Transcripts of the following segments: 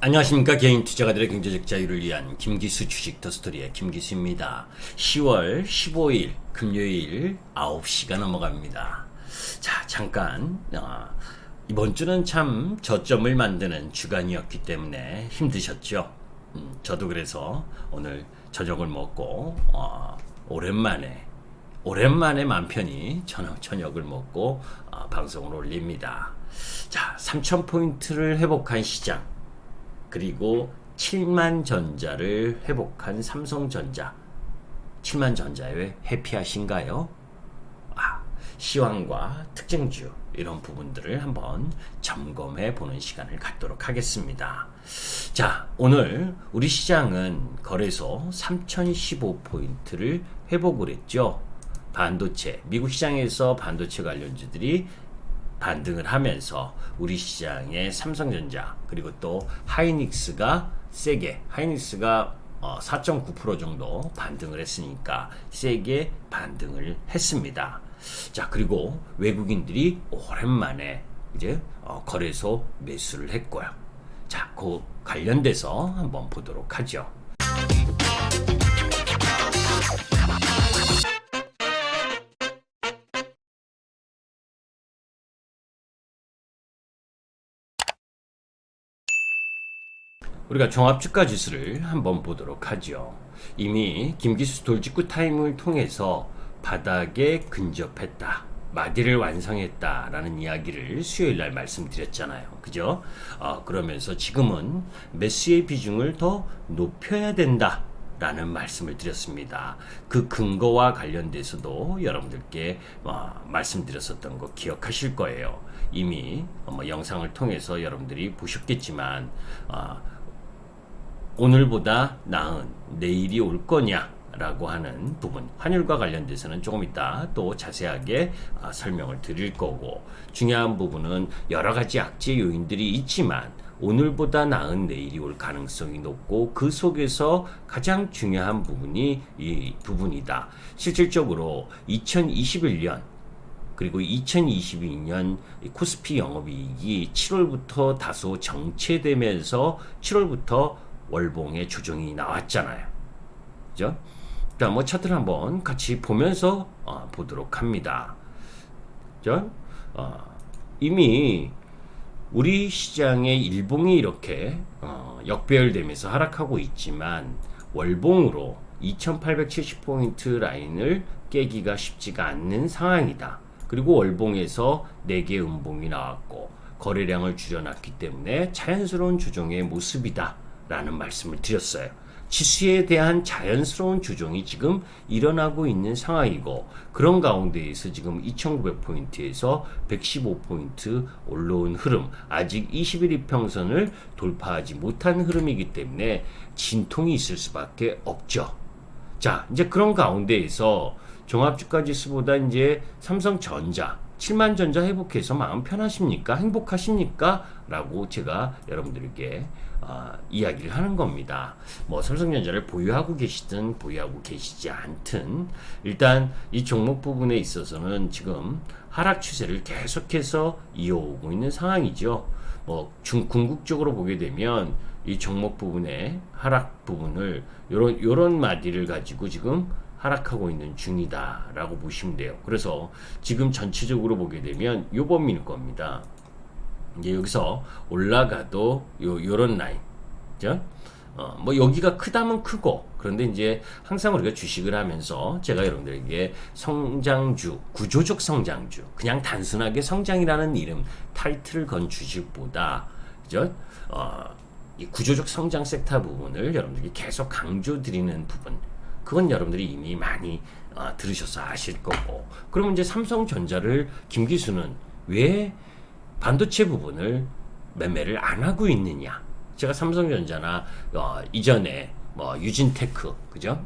안녕하십니까. 개인 투자가들의 경제적 자유를 위한 김기수 주식 더스토리의 김기수입니다. 10월 15일 금요일 9시가 넘어갑니다. 자, 잠깐 이번 주는 참 저점을 만드는 주간이었기 때문에 힘드셨죠. 저도 그래서 오늘 저녁을 먹고 오랜만에 맘 편히 저녁을 먹고 방송을 올립니다. 자, 3,000포인트를 회복한 시장, 그리고 7만 전자를 회복한 삼성전자. 7만 전자에 해피하신가요? 시황과 특징주 이런 부분들을 한번 점검해 보는 시간을 갖도록 하겠습니다. 자, 오늘 우리 시장은 거래소 3015포인트를 회복을 했죠. 반도체, 미국 시장에서 반도체 관련주들이 반등을 하면서 우리 시장의 삼성전자 그리고 또 하이닉스가 세게, 하이닉스가 4.9% 정도 반등을 했으니까 세게 반등을 했습니다. 자, 그리고 외국인들이 오랜만에 이제 거래소 매수를 했고요. 자, 그 관련돼서 한번 보도록 하죠. 우리가 종합주가 지수를 한번 보도록 하죠. 이미 김기수 돌직구 타임을 통해서 바닥에 근접했다, 마디를 완성했다라는 이야기를 수요일날 말씀드렸잖아요. 그죠? 그러면서 지금은 매수의 비중을 더 높여야 된다 라는 말씀을 드렸습니다. 그 근거와 관련돼서도 여러분들께 말씀드렸었던 거 기억하실 거예요. 이미 영상을 통해서 여러분들이 보셨겠지만 오늘보다 나은 내일이 올 거냐라고 하는 부분, 환율과 관련돼서는 조금 이따 또 자세하게 설명을 드릴 거고, 중요한 부분은 여러 가지 악재 요인들이 있지만 오늘보다 나은 내일이 올 가능성이 높고, 그 속에서 가장 중요한 부분이 이 부분이다. 실질적으로 2021년 그리고 2022년 코스피 영업이익이 7월부터 다소 정체되면서 7월부터 월봉의 조정이 나왔잖아요. 그죠? 자, 차트를 한번 같이 보면서 보도록 합니다. 그죠? 이미 우리 시장의 일봉이 이렇게 역배열되면서 하락하고 있지만 월봉으로 2870포인트 라인을 깨기가 쉽지가 않는 상황이다. 그리고 월봉에서 4개 음봉이 나왔고 거래량을 줄여놨기 때문에 자연스러운 조정의 모습이다 라는 말씀을 드렸어요. 지수에 대한 자연스러운 조정이 지금 일어나고 있는 상황이고, 그런 가운데에서 지금 2900포인트에서 115포인트 올라온 흐름, 아직 21 이평선을 돌파하지 못한 흐름이기 때문에 진통이 있을 수밖에 없죠. 자, 이제 그런 가운데에서 종합주가 지수보다 이제 삼성전자 7만 전자 회복해서 마음 편하십니까? 행복하십니까? 라고 제가 여러분들에게 이야기를 하는 겁니다. 삼성전자를 보유하고 계시든 보유하고 계시지 않든 일단 이 종목 부분에 있어서는 지금 하락 추세를 계속해서 이어오고 있는 상황이죠. 궁극적으로 보게 되면 이 종목 부분의 하락 부분을 요런 마디를 가지고 지금 하락하고 있는 중이다 라고 보시면 돼요. 그래서 지금 전체적으로 보게 되면 요 범위일 겁니다. 이제 여기서 올라가도 요런 라인, 그죠? 여기가 크다면 크고, 그런데 이제 항상 우리가 주식을 하면서 제가 여러분들에게 성장주, 구조적 성장주, 그냥 단순하게 성장이라는 이름 타이틀을 건 주식보다, 그죠? 이 구조적 성장 섹터 부분을 여러분들에게 계속 강조드리는 부분, 그건 여러분들이 이미 많이 들으셔서 아실 거고, 그러면 이제 삼성전자를 김기수는 왜 반도체 부분을 매매를 안 하고 있느냐? 제가 삼성전자나 이전에 유진테크, 그죠?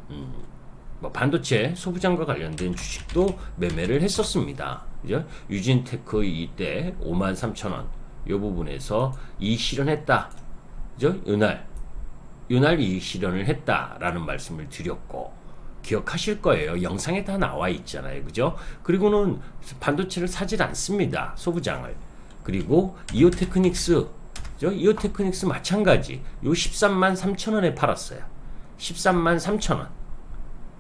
반도체 소부장과 관련된 주식도 매매를 했었습니다. 그죠? 유진테크 이때 53,000원 요 부분에서 이익 실현했다. 그죠? 요날 이익 실현을 했다라는 말씀을 드렸고, 기억하실 거예요. 영상에 다 나와 있잖아요. 그죠? 그리고는 반도체를 사질 않습니다. 소부장을. 그리고 이오테크닉스 이오테크닉스 마찬가지. 요 13만 3천 원에 팔았어요. 13만 3천 원.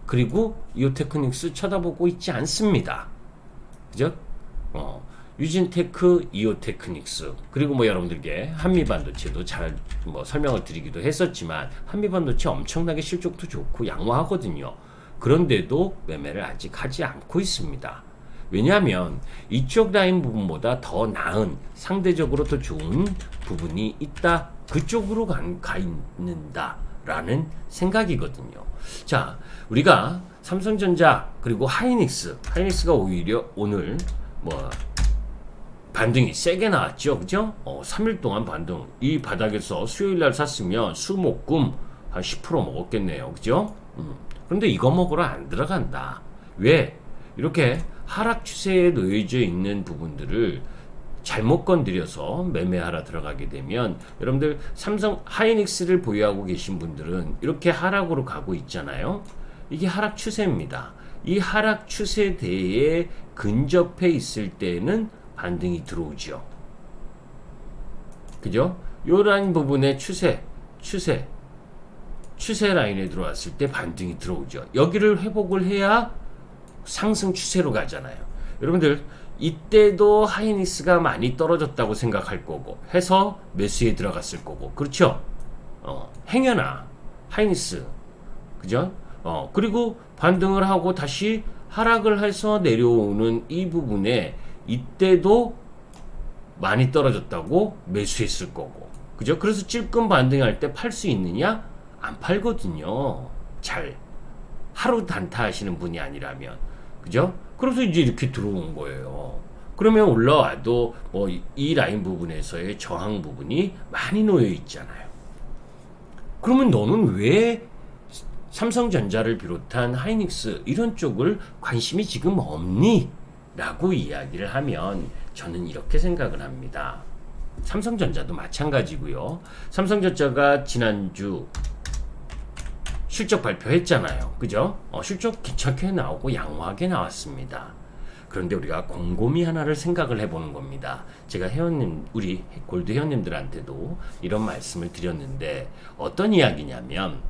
그리고 이오테크닉스 쳐다보고 있지 않습니다. 그죠? 유진테크, 이오테크닉스, 그리고 뭐 여러분들께 한미반도체도 잘 뭐 설명을 드리기도 했었지만 한미반도체 엄청나게 실적도 좋고 양호하거든요. 그런데도 매매를 아직 하지 않고 있습니다. 왜냐하면 이쪽 라인 부분보다 더 나은, 상대적으로 더 좋은 부분이 있다. 그쪽으로 가 있는다라는 생각이거든요. 자, 우리가 삼성전자 그리고 하이닉스가 오히려 오늘 뭐 반등이 세게 나왔죠. 그죠? 3일 동안 반등. 이 바닥에서 수요일 날 샀으면 수목금 한 10% 먹었겠네요. 그죠? 그런데 이거 먹으러 안 들어간다. 왜? 이렇게 하락 추세에 놓여져 있는 부분들을 잘못 건드려서 매매하러 들어가게 되면 여러분들 삼성 하이닉스를 보유하고 계신 분들은 이렇게 하락으로 가고 있잖아요. 이게 하락 추세입니다. 이 하락 추세대에 근접해 있을 때는 반등이 들어오죠. 그죠? 요 라인 부분의 추세 라인에 들어왔을 때 반등이 들어오죠. 여기를 회복을 해야 상승 추세로 가잖아요. 여러분들 이때도 하이닉스가 많이 떨어졌다고 생각할 거고 해서 매수에 들어갔을 거고, 그렇죠? 행여나 하이닉스, 그죠? 그리고 반등을 하고 다시 하락을 해서 내려오는 이 부분에 이때도 많이 떨어졌다고 매수했을 거고, 그죠? 그래서 찔끔 반등할 때 팔 수 있느냐? 안 팔거든요. 잘 하루 단타 하시는 분이 아니라면, 그죠? 그래서 이제 이렇게 들어온 거예요. 그러면 올라와도 뭐 이 라인 부분에서의 저항 부분이 많이 놓여 있잖아요. 그러면 너는 왜 삼성전자를 비롯한 하이닉스 이런 쪽을 관심이 지금 없니? 라고 이야기를 하면 저는 이렇게 생각을 합니다. 삼성전자도 마찬가지고요. 삼성전자가 지난주 실적 발표했잖아요. 그죠? 실적 괜찮게 나오고 양호하게 나왔습니다. 그런데 우리가 곰곰이 하나를 생각을 해보는 겁니다. 제가 우리 골드 회원님들한테도 이런 말씀을 드렸는데 어떤 이야기냐면,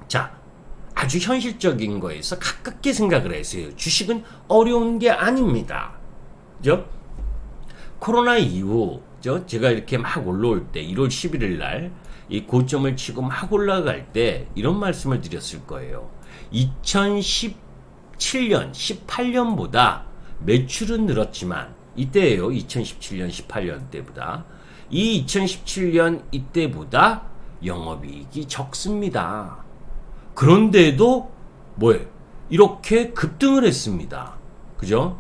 자, 아주 현실적인 거에서 가깝게 생각을 해서요. 주식은 어려운 게 아닙니다. 그죠? 코로나 이후 제가 이렇게 막 올라올 때 1월 11일 날 이 고점을 치고 막 올라갈 때 이런 말씀을 드렸을 거예요. 2017년, 18년보다 매출은 늘었지만, 이때예요. 2017년, 18년 때보다. 이 2017년 이때보다 영업이익이 적습니다. 그런데도 뭐예요? 이렇게 급등을 했습니다. 그죠?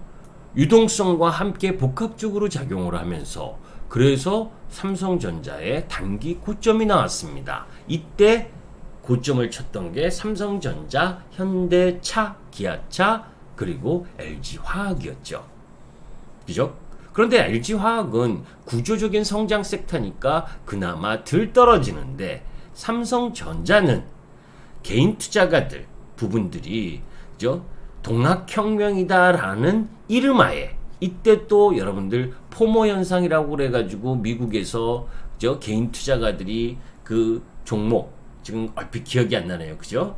유동성과 함께 복합적으로 작용을 하면서, 그래서 삼성전자의 단기 고점이 나왔습니다. 이때 고점을 쳤던 게 삼성전자, 현대차, 기아차, 그리고 LG화학이었죠. 그죠? 그런데 LG화학은 구조적인 성장 섹터니까 그나마 덜 떨어지는데, 삼성전자는 개인 투자가들 부분들이 동학혁명이다라는 이름하에, 이때 또 여러분들 포모 현상이라고 그래가지고 미국에서 개인 투자가들이 그 종목, 지금 얼핏 기억이 안 나네요. 그죠?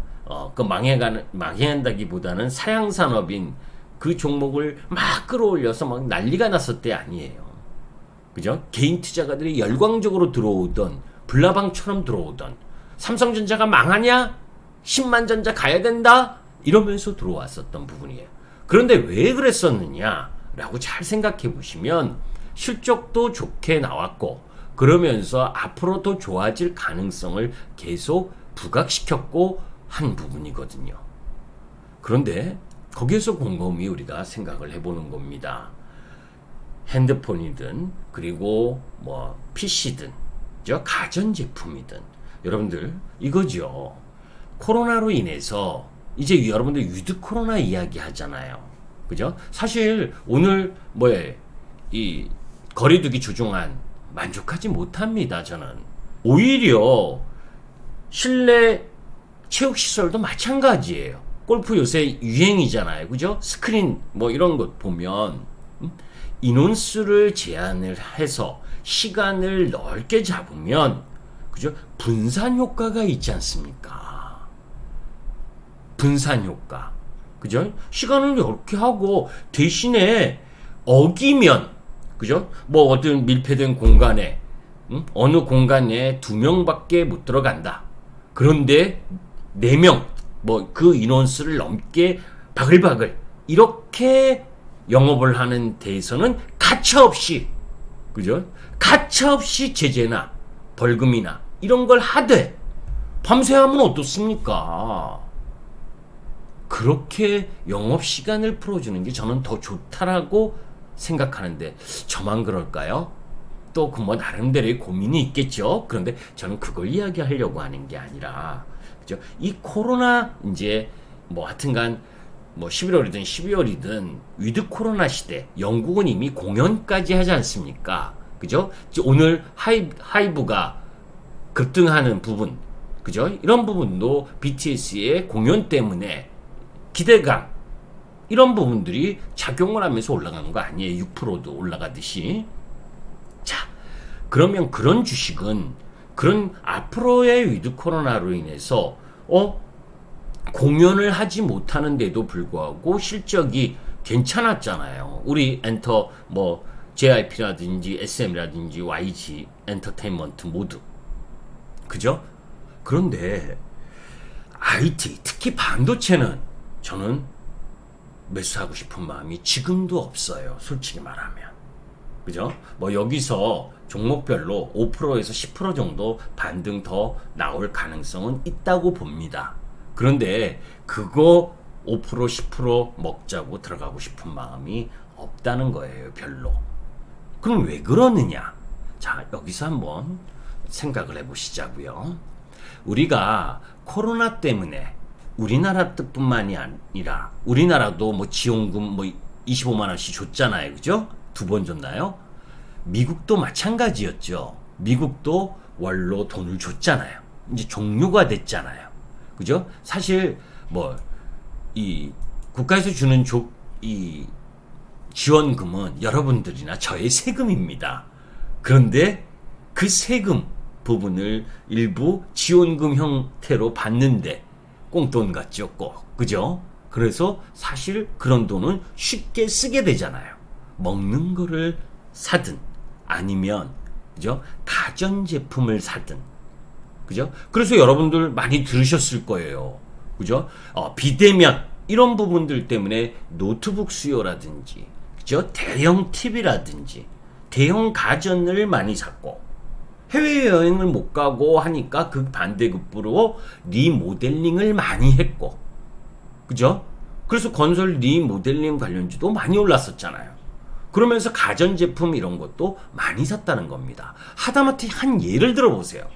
그 망해간다기보다는 사양산업인 그 종목을 막 끌어올려서 막 난리가 났을 때 아니에요. 그죠? 개인 투자가들이 열광적으로 들어오던, 불나방처럼 들어오던, 삼성전자가 망하냐? 10만 전자 가야 된다? 이러면서 들어왔었던 부분이에요. 그런데 왜 그랬었느냐? 라고 잘 생각해 보시면 실적도 좋게 나왔고, 그러면서 앞으로 더 좋아질 가능성을 계속 부각시켰고 한 부분이거든요. 그런데 거기에서 곰곰이 우리가 생각을 해보는 겁니다. 핸드폰이든 그리고 뭐 PC든 가전제품이든 여러분들 이거죠. 코로나로 인해서 이제 여러분들 위드 코로나 이야기 하잖아요. 그죠? 사실 오늘 이 거리두기 조종안 만족하지 못합니다. 저는 오히려 실내 체육시설도 마찬가지예요. 골프 요새 유행이잖아요. 그죠? 스크린 이런 것 보면 인원수를 제한을 해서 시간을 넓게 잡으면, 그죠? 분산 효과가 있지 않습니까? 분산 효과. 그죠? 시간을 이렇게 하고 대신에 어기면, 그죠? 뭐 어떤 밀폐된 공간에, 어느 공간에 2명밖에 못 들어간다. 그런데 4명, 뭐 그 인원수를 넘게 바글바글 이렇게 영업을 하는 데에서는 가차없이, 그죠? 가차없이 제재나 벌금이나 이런 걸 하되 밤새 하면 어떻습니까? 그렇게 영업시간을 풀어주는 게 저는 더 좋다라고 생각하는데, 저만 그럴까요? 또 그 뭐 나름대로의 고민이 있겠죠. 그런데 저는 그걸 이야기하려고 하는 게 아니라, 그죠? 이 코로나 이제 뭐 하여튼간 뭐 11월이든 12월이든 위드 코로나 시대, 영국은 이미 공연까지 하지 않습니까? 그죠? 오늘 하이브가 급등하는 부분, 그죠? 이런 부분도 BTS의 공연 때문에 기대감, 이런 부분들이 작용을 하면서 올라가는 거 아니에요? 6%도 올라가듯이. 자, 그러면 그런 주식은 그런 앞으로의 위드 코로나로 인해서 공연을 하지 못하는데도 불구하고 실적이 괜찮았잖아요. 우리 엔터 뭐 JYP라든지 SM이라든지 YG 엔터테인먼트 모두, 그죠? 그런데 IT, 특히 반도체는 저는 매수하고 싶은 마음이 지금도 없어요. 솔직히 말하면. 그죠? 뭐 여기서 종목별로 5%에서 10% 정도 반등 더 나올 가능성은 있다고 봅니다. 그런데 그거 5% 10% 먹자고 들어가고 싶은 마음이 없다는 거예요. 별로. 그럼 왜 그러느냐? 자, 여기서 한번 생각을 해보시자고요. 우리가 코로나 때문에 우리나라 뜻뿐만이 아니라, 우리나라도 뭐 지원금 뭐 25만 원씩 줬잖아요. 그죠? 2번 줬나요? 미국도 마찬가지였죠. 미국도 월로 돈을 줬잖아요. 이제 종료가 됐잖아요. 그죠? 사실 뭐 이 국가에서 주는 이 지원금은 여러분들이나 저의 세금입니다. 그런데 그 세금 부분을 일부 지원금 형태로 받는데 꽁돈 같죠, 꼭. 그죠? 그래서 사실 그런 돈은 쉽게 쓰게 되잖아요. 먹는 거를 사든 아니면, 그죠? 가전제품을 사든. 그죠? 그래서 여러분들 많이 들으셨을 거예요. 그죠? 비대면 이런 부분들 때문에 노트북 수요라든지, 그죠? 대형 TV라든지 대형 가전을 많이 샀고, 해외여행을 못 가고 하니까 그 반대급부로 리모델링을 많이 했고, 그죠? 그래서 건설 리모델링 관련주도 많이 올랐었잖아요. 그러면서 가전제품 이런 것도 많이 샀다는 겁니다. 하다못해 한 예를 들어보세요.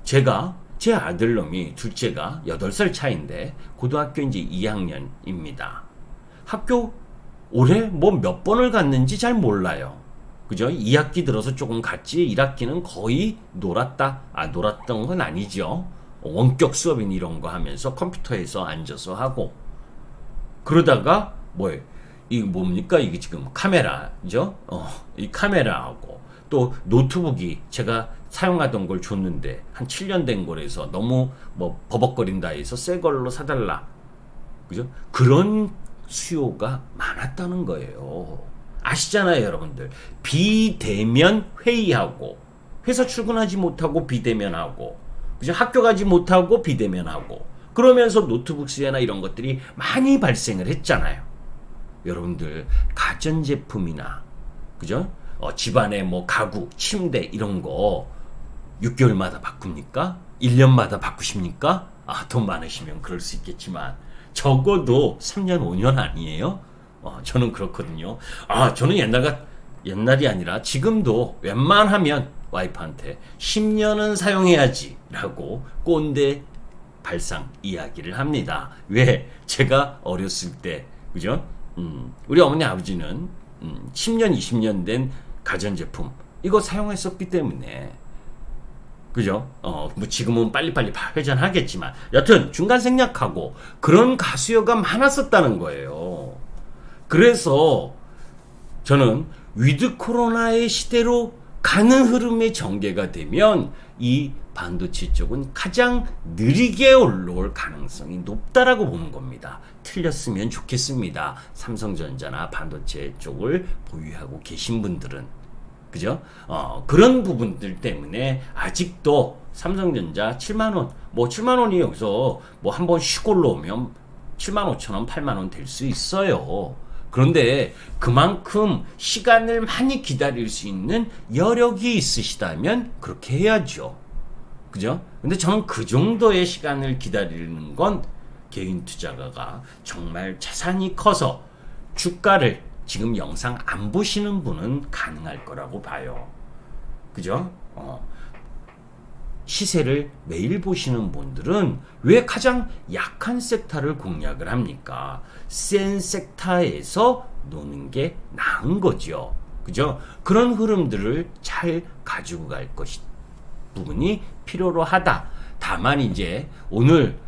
제가 제 아들놈이, 둘째가 8살 차인데 고등학교 이제 2학년입니다. 학교 올해 뭐 몇 번을 갔는지 잘 몰라요. 그죠? 2학기 들어서 조금 갔지 1학기는 거의 놀았던 건 아니죠. 원격 수업인 이런 거 하면서 컴퓨터에서 앉아서 하고, 그러다가 이게 뭡니까? 이게 지금 카메라죠? 이 카메라하고 또 노트북이 제가 사용하던 걸 줬는데 한 7년 된 거라서 너무 뭐 버벅거린다 해서 새 걸로 사달라. 그죠? 그런 수요가 많았다는 거예요. 아시잖아요, 여러분들. 비대면 회의하고, 회사 출근하지 못하고 비대면하고, 그죠? 학교 가지 못하고 비대면하고, 그러면서 노트북 수요나 이런 것들이 많이 발생을 했잖아요. 여러분들 가전제품이나, 그죠? 집안에 뭐 가구, 침대 이런 거 6개월마다 바꿉니까? 1년마다 바꾸십니까? 돈 많으시면 그럴 수 있겠지만 적어도 3년, 5년 아니에요? 저는 그렇거든요. 저는 옛날이 아니라 지금도 웬만하면 와이프한테 10년은 사용해야지 라고 꼰대 발상 이야기를 합니다. 왜? 제가 어렸을 때, 그죠? 우리 어머니 아버지는 10년, 20년 된 가전제품 이거 사용했었기 때문에, 그죠? 뭐 지금은 빨리빨리 회전하겠지만 여튼 중간 생략하고 그런 가수요가 많았었다는 거예요. 그래서 저는 위드 코로나의 시대로 가는 흐름의 전개가 되면 이 반도체 쪽은 가장 느리게 올라올 가능성이 높다라고 보는 겁니다. 틀렸으면 좋겠습니다. 삼성전자나 반도체 쪽을 보유하고 계신 분들은. 그죠? 그런 부분들 때문에 아직도 삼성전자 7만원, 뭐 7만원이 여기서 뭐 한번 쉬고 올라오면 7만 5천 원, 8만 원 될 수 있어요. 그런데 그만큼 시간을 많이 기다릴 수 있는 여력이 있으시다면 그렇게 해야죠. 그죠? 근데 저는 그 정도의 시간을 기다리는 건 개인 투자가가 정말 자산이 커서 주가를 지금 영상 안 보시는 분은 가능할 거라고 봐요. 그죠? 시세를 매일 보시는 분들은 왜 가장 약한 섹터를 공략을 합니까? 센 섹터에서 노는 게 나은 거죠. 그죠? 그런 흐름들을 잘 가지고 갈 부분이 필요로 하다. 다만 이제 오늘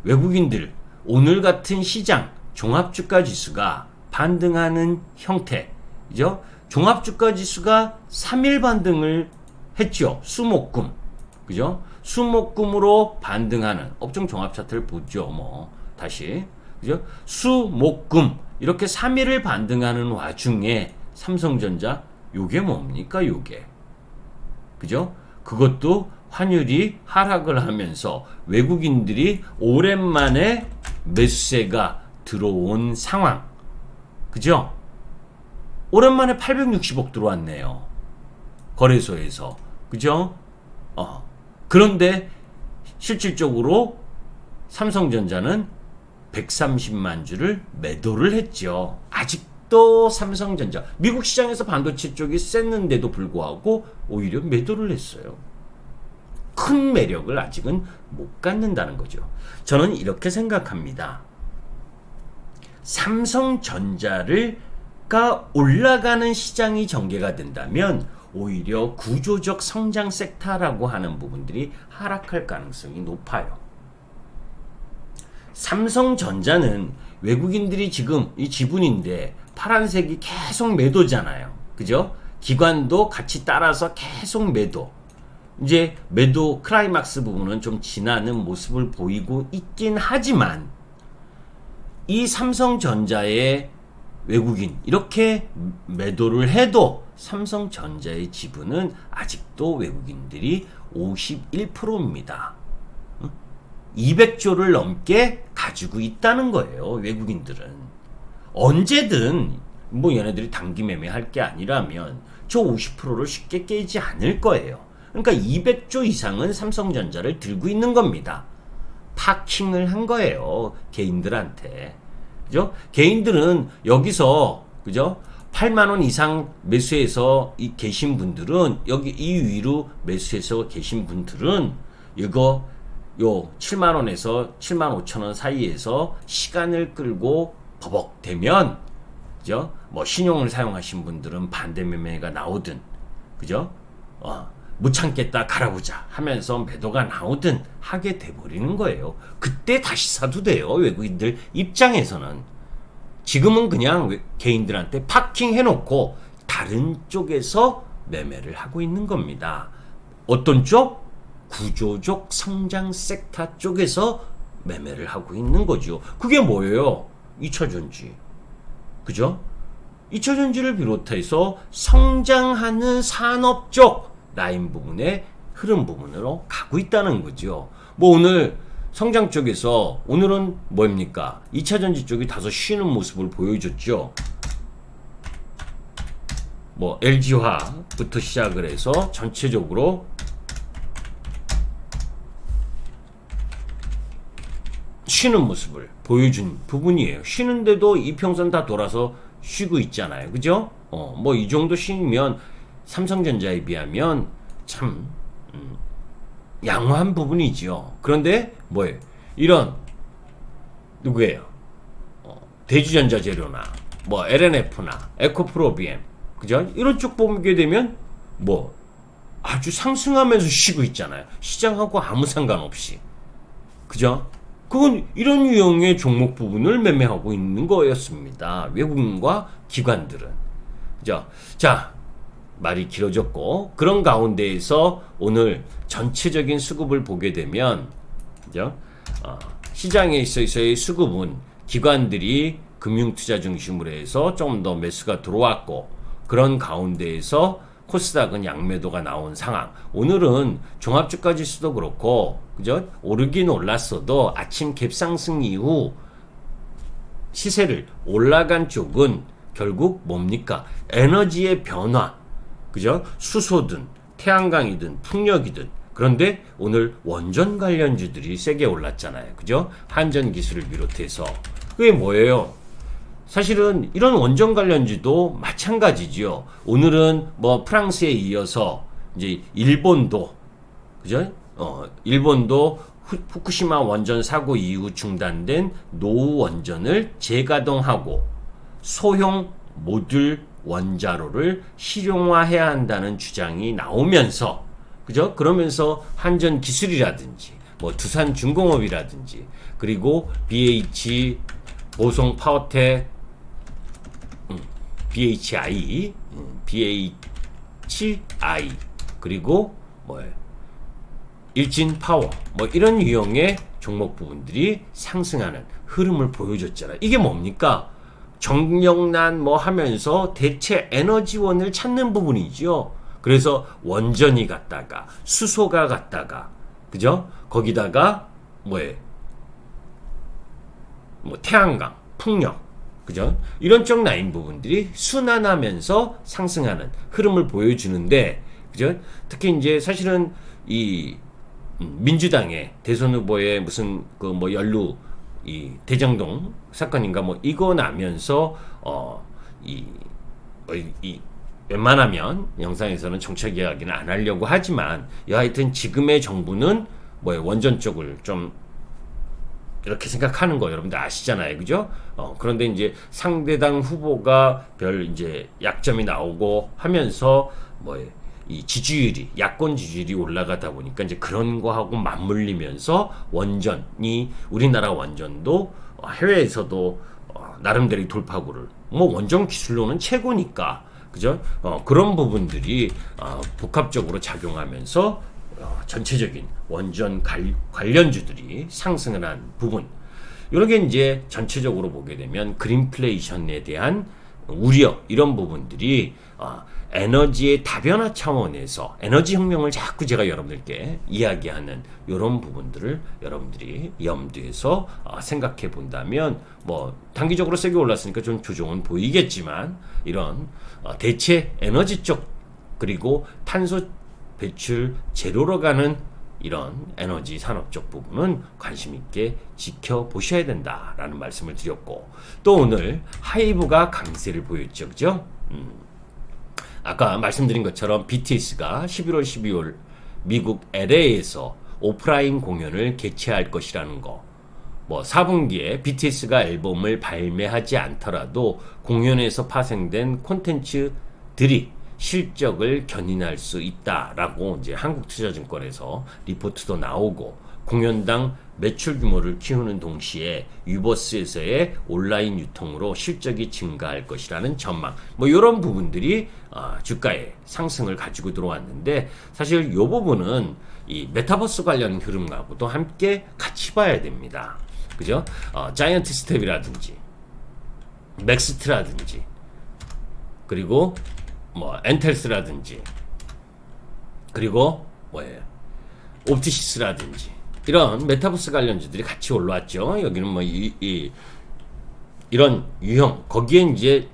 외국인들, 오늘 같은 시장 종합주가 지수가 반등하는 형태, 그죠? 종합주가 지수가 3일 반등을 했죠. 수목금. 그죠? 수목금으로 반등하는 업종 종합 차트를 보죠. 뭐 다시. 그죠? 수목금 이렇게 3일을 반등하는 와중에 삼성전자 요게 뭡니까? 요게. 그죠? 그것도 환율이 하락을 하면서 외국인들이 오랜만에 매수세가 들어온 상황. 그죠? 오랜만에 860억 들어왔네요. 거래소에서. 그죠? 그런데 실질적으로 삼성전자는 130만 주를 매도를 했죠. 아직도 삼성전자, 미국 시장에서 반도체 쪽이 셌는데도 불구하고 오히려 매도를 했어요. 큰 매력을 아직은 못 갖는다는 거죠. 저는 이렇게 생각합니다. 삼성전자가 올라가는 시장이 전개가 된다면 오히려 구조적 성장 섹터라고 하는 부분들이 하락할 가능성이 높아요. 삼성전자는 외국인들이 지금 이 지분인데 파란색이 계속 매도잖아요. 그죠? 기관도 같이 따라서 계속 매도. 이제 매도 클라이막스 부분은 좀 지나는 모습을 보이고 있긴 하지만 이 삼성전자의 외국인 이렇게 매도를 해도 삼성전자의 지분은 아직도 외국인들이 51%입니다. 200조를 넘게 가지고 있다는 거예요. 외국인들은. 언제든 뭐 얘네들이 단기 매매할 게 아니라면 저 50%를 쉽게 깨지 않을 거예요. 그러니까 200조 이상은 삼성전자를 들고 있는 겁니다. 파킹을 한 거예요. 개인들한테. 그죠? 개인들은 여기서 그죠? 8만 원 이상 매수해서 계신 분들은 여기 이 위로 매수해서 계신 분들은 이거 요 7만 원에서 7만 5천 원 사이에서 시간을 끌고 버벅대면 그죠? 뭐 신용을 사용하신 분들은 반대 매매가 나오든 그죠? 못 참겠다 갈아보자 하면서 매도가 나오든 하게 돼버리는 거예요. 그때 다시 사도 돼요. 외국인들 입장에서는. 지금은 그냥 개인들한테 파킹 해놓고 다른 쪽에서 매매를 하고 있는 겁니다. 어떤 쪽? 구조적 성장 섹터 쪽에서 매매를 하고 있는 거죠. 그게 뭐예요? 2차전지. 그죠? 2차전지를 비롯해서 성장하는 산업 쪽 라인 부분의 흐름 부분으로 가고 있다는 거죠. 뭐 오늘 성장 쪽에서 오늘은 뭡니까? 2차전지 쪽이 다소 쉬는 모습을 보여줬죠. 뭐 LG화부터 시작을 해서 전체적으로 쉬는 모습을 보여준 부분이에요. 쉬는데도 이평선 다 돌아서 쉬고 있잖아요. 그죠? 뭐 이 정도 쉬면 삼성전자에 비하면 참 양호한 부분이지요. 그런데 뭐예요? 이런 누구예요? 대주전자 재료나 뭐 LNF나 에코프로비엠 그죠? 이런 쪽 보게 되면 뭐 아주 상승하면서 쉬고 있잖아요. 시장하고 아무 상관없이. 그죠? 그건 이런 유형의 종목 부분을 매매하고 있는 거였습니다. 외국인과 기관들은. 그죠? 자, 말이 길어졌고 그런 가운데에서 오늘 전체적인 수급을 보게 되면 그죠? 시장에 있어서의 수급은 기관들이 금융투자 중심으로 해서 좀 더 매수가 들어왔고 그런 가운데에서 코스닥은 양매도가 나온 상황. 오늘은 종합주가 지수도 그렇고 그죠? 오르긴 올랐어도 아침 갭상승 이후 시세를 올라간 쪽은 결국 뭡니까? 에너지의 변화. 그죠? 수소든 태양광이든 풍력이든 그런데 오늘 원전 관련주들이 세게 올랐잖아요. 그죠? 한전 기술을 비롯해서 그게 뭐예요? 사실은 이런 원전 관련주도 마찬가지죠. 오늘은 뭐 프랑스에 이어서 이제 일본도 그죠? 일본도 후쿠시마 원전 사고 이후 중단된 노후 원전을 재가동하고 소형 모듈 원자로를 실용화해야 한다는 주장이 나오면서 그죠? 그러면서 한전 기술이라든지 뭐 두산중공업이라든지 그리고 BH 보성 파워텍 BHI 그리고 뭐 일진 파워 뭐 이런 유형의 종목 부분들이 상승하는 흐름을 보여줬잖아요. 이게 뭡니까? 정력난 뭐 하면서 대체 에너지원을 찾는 부분이죠. 그래서 원전이 갔다가 수소가 갔다가 그죠? 거기다가 뭐 태양광, 풍력 그죠? 이런 쪽 라인 부분들이 순환하면서 상승하는 흐름을 보여주는데 그죠? 특히 이제 사실은 이 민주당의 대선 후보의 무슨 그 뭐 연루 이 대장동 사건인가 뭐 이거 나면서 이 웬만하면 영상에서는 정책 이야기는 안 하려고 하지만 여하튼 지금의 정부는 뭐 원전 쪽을 좀 이렇게 생각하는 거 여러분들 아시잖아요, 그죠? 그런데 이제 상대당 후보가 별 이제 약점이 나오고 하면서 뭐 이 지지율이 야권 지지율이 올라가다 보니까 이제 그런 거하고 맞물리면서 원전이 우리나라 원전도 해외에서도 나름대로 돌파구를 뭐 원전 기술로는 최고니까 그죠? 그런 부분들이 복합적으로 작용하면서 전체적인 원전 관련주들이 상승을 한 부분. 이런 게 이제 전체적으로 보게 되면 그린플레이션에 대한 우려 이런 부분들이 에너지의 다변화 차원에서 에너지 혁명을 자꾸 제가 여러분들께 이야기하는 이런 부분들을 여러분들이 염두에서 생각해 본다면 뭐 단기적으로 세게 올랐으니까 좀 조정은 보이겠지만 이런 대체 에너지 쪽 그리고 탄소 배출 제로로 가는 이런 에너지 산업 쪽 부분은 관심 있게 지켜보셔야 된다라는 말씀을 드렸고 또 오늘 하이브가 강세를 보였죠. 그죠? 아까 말씀드린 것처럼 BTS가 11월 12월 미국 LA에서 오프라인 공연을 개최할 것이라는 거. 뭐 4분기에 BTS가 앨범을 발매하지 않더라도 공연에서 파생된 콘텐츠들이 실적을 견인할 수 있다라고 이제 한국투자증권에서 리포트도 나오고 공연당 매출 규모를 키우는 동시에 유버스에서의 온라인 유통으로 실적이 증가할 것이라는 전망. 뭐 이런 부분들이 주가의 상승을 가지고 들어왔는데 사실 이 부분은 이 메타버스 관련 흐름하고도 함께 같이 봐야 됩니다. 그죠? 자이언트 스텝이라든지 맥스트라든지 그리고 뭐 엔텔스라든지 그리고 뭐예요? 옵티시스라든지 이런 메타버스 관련주들이 같이 올라왔죠. 여기는 뭐 이런 유형 거기에 이제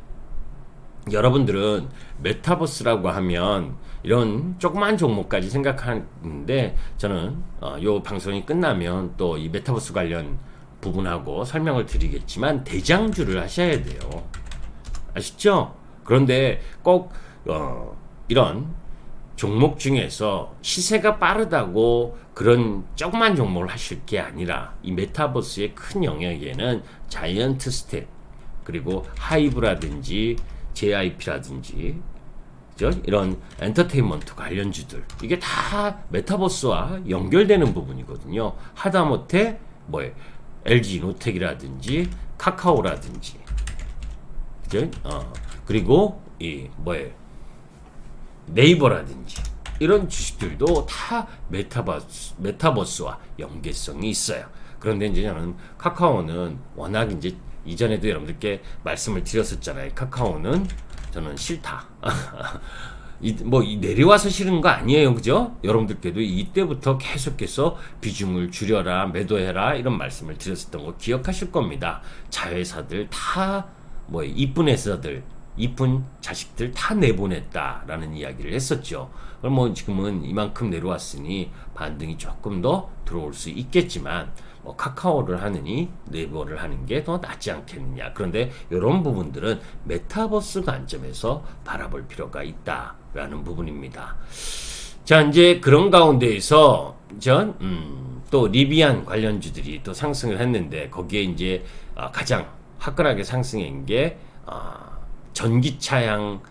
여러분들은 메타버스라고 하면 이런 조그만 종목까지 생각하는데 저는 요 방송이 끝나면 또 이 메타버스 관련 부분하고 설명을 드리겠지만 대장주를 하셔야 돼요. 아시죠? 그런데 꼭 이런 종목 중에서 시세가 빠르다고 그런 조그만 종목을 하실 게 아니라 이 메타버스의 큰 영역에는 자이언트 스텝 그리고 하이브라든지 JIP라든지 그죠? 이런 엔터테인먼트 관련주들 이게 다 메타버스와 연결되는 부분이거든요. 하다못해 뭐예요? LG 이노텍이라든지 카카오라든지 그죠? 그리고 이 뭐예요? 네이버라든지 이런 주식들도 다 메타버스와 연계성이 있어요. 그런데 이제 저는 카카오는 워낙 이제 이전에도 여러분들께 말씀을 드렸었잖아요. 카카오는 저는 싫다. 내려와서 싫은 거 아니에요. 그죠? 여러분들께도 이때부터 계속해서 비중을 줄여라, 매도해라, 이런 말씀을 드렸었던 거 기억하실 겁니다. 자회사들 다, 이쁜 회사들, 이쁜 자식들 다 내보냈다라는 이야기를 했었죠. 그럼 지금은 이만큼 내려왔으니 반등이 조금 더 들어올 수 있겠지만, 카카오를 하느니 네이버를 하는 게 더 낫지 않겠느냐. 그런데 이런 부분들은 메타버스 관점에서 바라볼 필요가 있다라는 부분입니다. 자, 이제 그런 가운데에서 또 리비안 관련주들이 또 상승을 했는데 거기에 이제 가장 화끈하게 상승한 게 전기차양,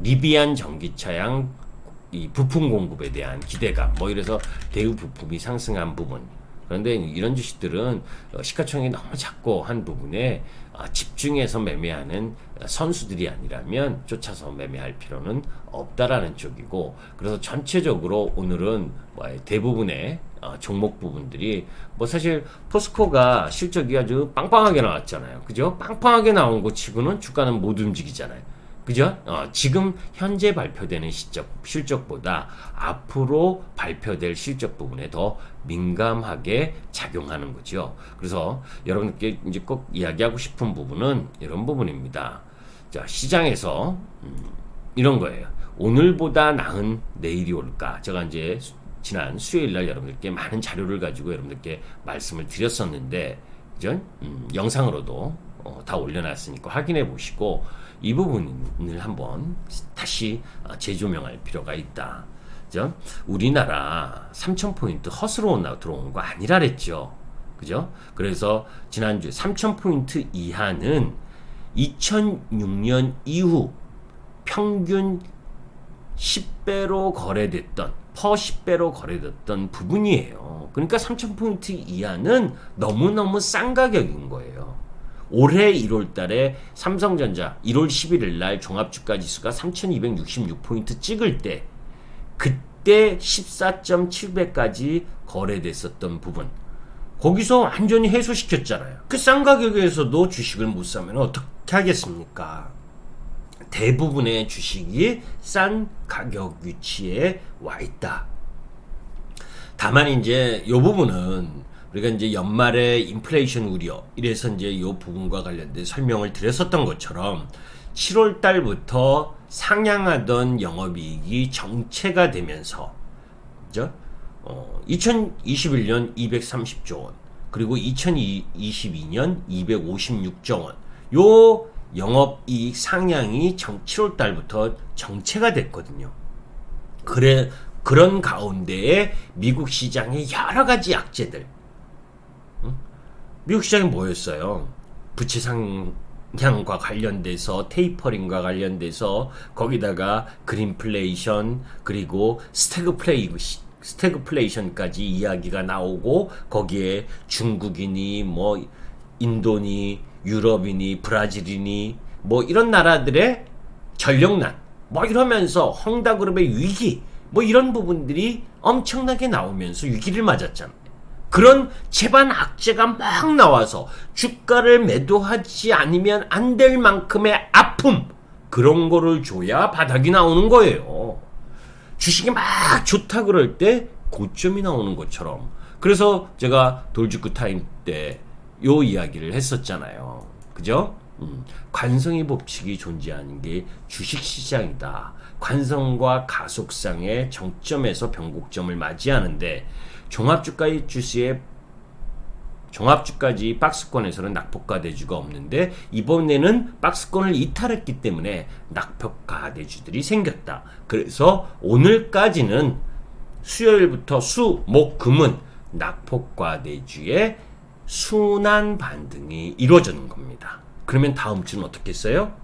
리비안 전기차양 이 부품 공급에 대한 기대감, 이래서 대우 부품이 상승한 부분. 그런데 이런 주식들은 시가총액이 너무 작고 한 부분에 집중해서 매매하는 선수들이 아니라면 쫓아서 매매할 필요는 없다라는 쪽이고, 그래서 전체적으로 오늘은 대부분의 종목 부분들이 사실 포스코가 실적이 아주 빵빵하게 나왔잖아요. 그죠? 빵빵하게 나온 거 치고는 주가는 못 움직이잖아요. 그죠? 지금 현재 발표되는 실적보다 앞으로 발표될 실적 부분에 더 민감하게 작용하는 거죠. 그래서 여러분께 이제 꼭 이야기하고 싶은 부분은 이런 부분입니다. 자, 시장에서 이런 거예요. 오늘보다 나은 내일이 올까? 제가 이제 지난 수요일 날 여러분들께 많은 자료를 가지고 여러분들께 말씀을 드렸었는데, 그죠? 영상으로도 다 올려놨으니까 확인해 보시고 이 부분을 한번 다시 재조명할 필요가 있다. 그죠? 우리나라 3,000포인트 허스로 들어온 거 아니라 그랬죠. 그죠? 그래서 지난주 3,000포인트 이하는 2006년 이후 평균 10배로 거래됐던, 퍼 10배로 거래됐던 부분이에요. 그러니까 3,000포인트 이하는 너무너무 싼 가격인 거예요. 올해 1월 달에 삼성전자 1월 11일 날 종합주가지수가 3,266포인트 찍을 때, 그때 14.7배까지 거래됐었던 부분, 거기서 완전히 해소시켰잖아요. 그 싼 가격에서도 주식을 못 사면 어떻게 하겠습니까? 대부분의 주식이 싼 가격 위치에 와 있다. 다만 이제 이 부분은 우리가 이제 연말에 인플레이션 우려, 이래서 이제 이 부분과 관련된 설명을 드렸었던 것처럼 7월 달부터 상향하던 영업이익이 정체가 되면서, 그죠? 2021년 230조 원, 그리고 2022년 256조 원, 요 영업이익 상향이 7월 달부터 정체가 됐거든요. 그런 가운데에 미국 시장의 여러 가지 약재들, 미국 시장이 뭐였어요? 부채 상향과 관련돼서, 테이퍼링과 관련돼서, 거기다가 그린플레이션, 그리고 스태그플레이션까지 이야기가 나오고, 거기에 중국이니 인도니 유럽이니 브라질이니 이런 나라들의 전력난, 이러면서 헝다그룹의 위기, 이런 부분들이 엄청나게 나오면서 위기를 맞았잖아요. 그런 제반 악재가 막 나와서 주가를 매도하지 않으면 안 될 만큼의 아픔, 그런 거를 줘야 바닥이 나오는 거예요. 주식이 막 좋다 그럴 때 고점이 나오는 것처럼. 그래서 제가 돌직구 타임 때 요 이야기를 했었잖아요. 그죠? 관성의 법칙이 존재하는 게 주식시장이다. 관성과 가속상의 정점에서 변곡점을 맞이하는데, 종합주가지 박스권에서는 낙폭과대주가 없는데, 이번에는 박스권을 이탈했기 때문에 낙폭과대주들이 생겼다. 그래서 오늘까지는 수요일부터 수, 목, 금은 낙폭과대주의 순환 반등이 이루어지는 겁니다. 그러면 다음 주는 어떻게 했어요?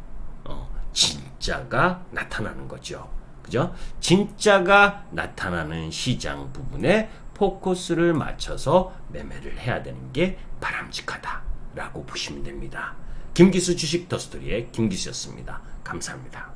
진짜가 나타나는 거죠. 그죠? 진짜가 나타나는 시장 부분에 포커스를 맞춰서 매매를 해야 되는 게 바람직하다라고 보시면 됩니다. 김기수 주식 더스토리의 김기수였습니다. 감사합니다.